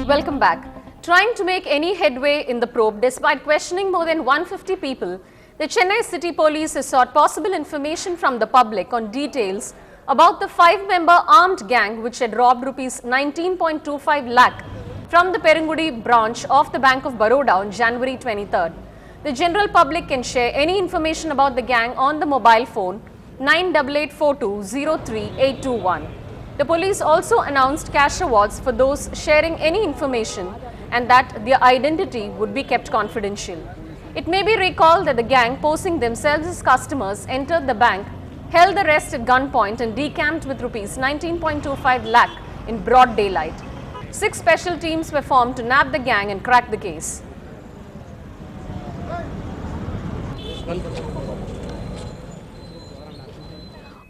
Welcome back. Trying to make any headway in the probe despite questioning more than 150 people, the Chennai City Police has sought possible information from the public on details about the 5-member armed gang which had robbed rupees 19.25 lakh from the Perungudi branch of the Bank of Baroda on January 23rd. The general public can share any information about the gang on the mobile phone 9842038821. The police also announced cash awards for those sharing any information and that their identity would be kept confidential. It may be recalled that the gang, posing themselves as customers, entered the bank, held the rest at gunpoint and decamped with rupees 19.25 lakh in broad daylight. 6 special teams were formed to nab the gang and crack the case.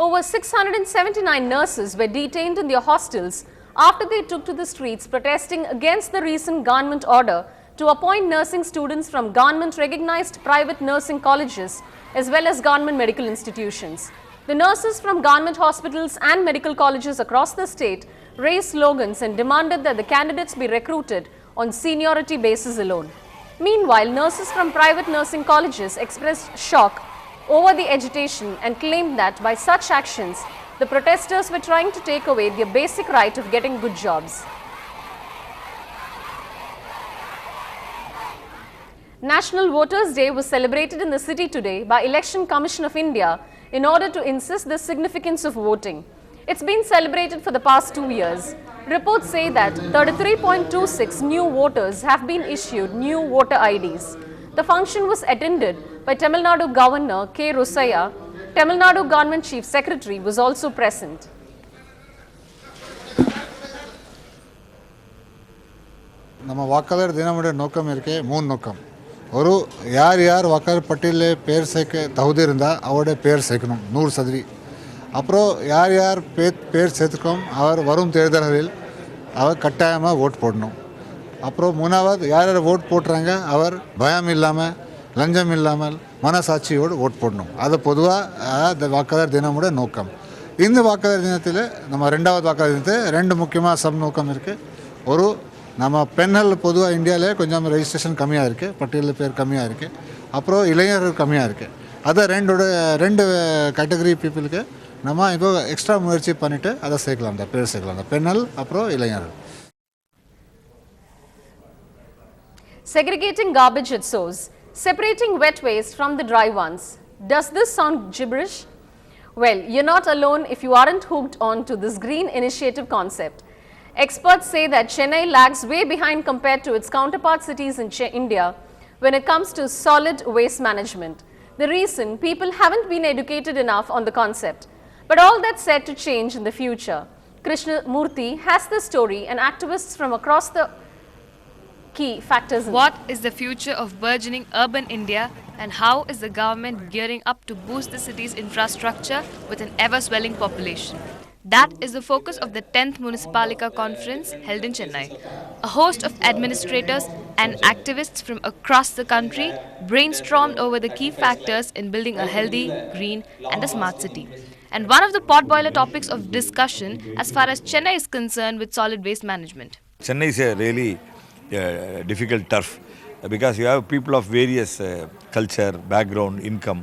Over 679 nurses were detained in their hostels after they took to the streets protesting against the recent government order to appoint nursing students from government-recognized private nursing colleges as well as government medical institutions. The nurses from government hospitals and medical colleges across the state raised slogans and demanded that the candidates be recruited on seniority basis alone. Meanwhile, nurses from private nursing colleges expressed shock over the agitation and claimed that by such actions, the protesters were trying to take away their basic right of getting good jobs. National Voters' Day was celebrated in the city today by Election Commission of India in order to insist the significance of voting. It's been celebrated for the past 2 years. Reports say that 33.26 new voters have been issued new voter IDs. The function was attended by Tamil Nadu Governor K. Rosaya. Tamil Nadu Government Chief Secretary was also present. ನಮ್ಮ ವಾಕಾಳರ್ ದಿನಮುಡೆ ನೋಕಮ್ ಇರಕೆ 3 ನೋಕಮ್ ஒரு யார் யார் வாக்காளர் பட்டியலில் பேர் சேர்க்க தகுதியிருந்த அவருடைய பேர் சேர்க்கணும் 100%. அப்புறம் யார் யார் பேர் சேர்த்துக்கோம் அவர் வரும் தேர்தல்களில் அவர் கட்டாயமாக ஓட் போடணும். அப்புறம் 3வது யார் யார் ஓட் போடுறாங்க அவர் பயம் இல்லாமல் லஞ்சம் இல்லாமல் மனசாட்சியோடு ஓட் போடணும். அது பொதுவாக வாக்காளர் தினமுடைய நோக்கம். இந்த வாக்காளர் தினத்தில் நம்ம 2வது வாக்காளர் தினத்தில் 2 முக்கியமாக சப் நோக்கம் இருக்குது. ஒரு நம்ம பெண்கள் பொதுவாக இந்தியாவிலே கொஞ்சம் ரெஜிஸ்ட்ரேஷன் கம்மியாக இருக்குது, பட்டியலில் பேர் கம்மியாக இருக்குது. அப்புறம் இளைஞர்கள் கம்மியாக இருக்குது. அதை 2 கேட்டகரி பீப்புளுக்கு நம்ம இப்போ எக்ஸ்ட்ரா முயற்சி பண்ணிவிட்டு அதை சேர்க்கலாம், அந்த பேர் சேர்க்கலாம், அந்த பெண்கள் அப்புறம் இளைஞர்கள். Segregating garbage at source, separating wet waste from the dry ones. Does this sound gibberish? Well, you're not alone if you aren't hooked on to this green initiative concept. Experts say that Chennai lags way behind compared to its counterpart cities in India when it comes to solid waste management. The reason, people haven't been educated enough on the concept. But all that's set to change in the future. Krishna Murthy has the story and activists from across the key factors. What is the future of burgeoning urban India and how is the government gearing up to boost the city's infrastructure with an ever-swelling population? That is the focus of the 10th Municipalika Conference held in Chennai. A host of administrators and activists from across the country brainstormed over the key factors in building a healthy, green and a smart city. And one of the potboiler topics of discussion as far as Chennai is concerned with solid waste management. Chennai is a really difficult turf because you have people of various culture, background, income.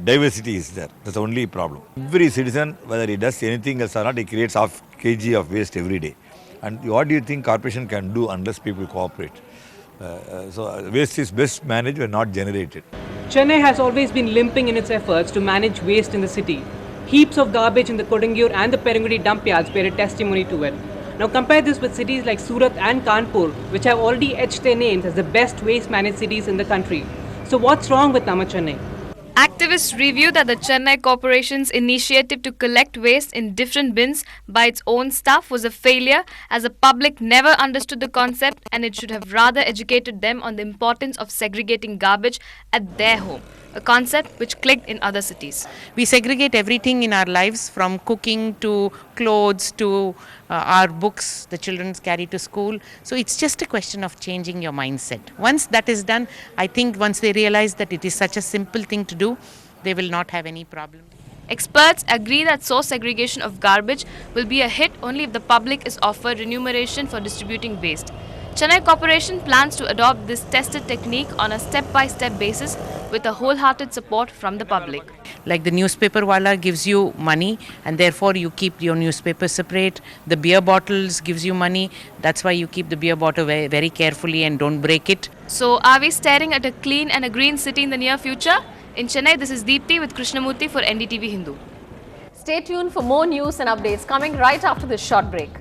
Diversity is there. That's the only problem. Every citizen, whether he does anything else or not, he creates half kg of waste every day. And what do you think corporation can do unless people cooperate? So waste is best managed when not generated. Chennai has always been limping in its efforts to manage waste in the city. Heaps of garbage in the Kodangur and the Perungudi dump yards bear a testimony to it. Now compare this with cities like Surat and Kanpur, which have already etched their names as the best waste managed cities in the country. So what's wrong with Nama Chennai? Activists review that the Chennai Corporation's initiative to collect waste in different bins by its own staff was a failure as the public never understood the concept and it should have rather educated them on the importance of segregating garbage at their home, a concept which clicked in other cities. We segregate everything in our lives from cooking to clothes to our books the children carry to school. So it's just a question of changing your mindset. Once that is done, I think once they realize that it is such a simple thing to do, they will not have any problem. Experts agree that source segregation of garbage will be a hit only if the public is offered remuneration for distributing waste. Chennai Corporation plans to adopt this tested technique on a step-by-step basis with a wholehearted support from the public. Like the newspaper wala gives you money and therefore you keep your newspaper separate. The beer bottles gives you money. That's why you keep the beer bottle very, very carefully and don't break it. So, are we staring at a clean and a green city in the near future? In Chennai, this is Deepthi with Krishnamurthy for NDTV Hindu. Stay tuned for more news and updates coming right after this short break.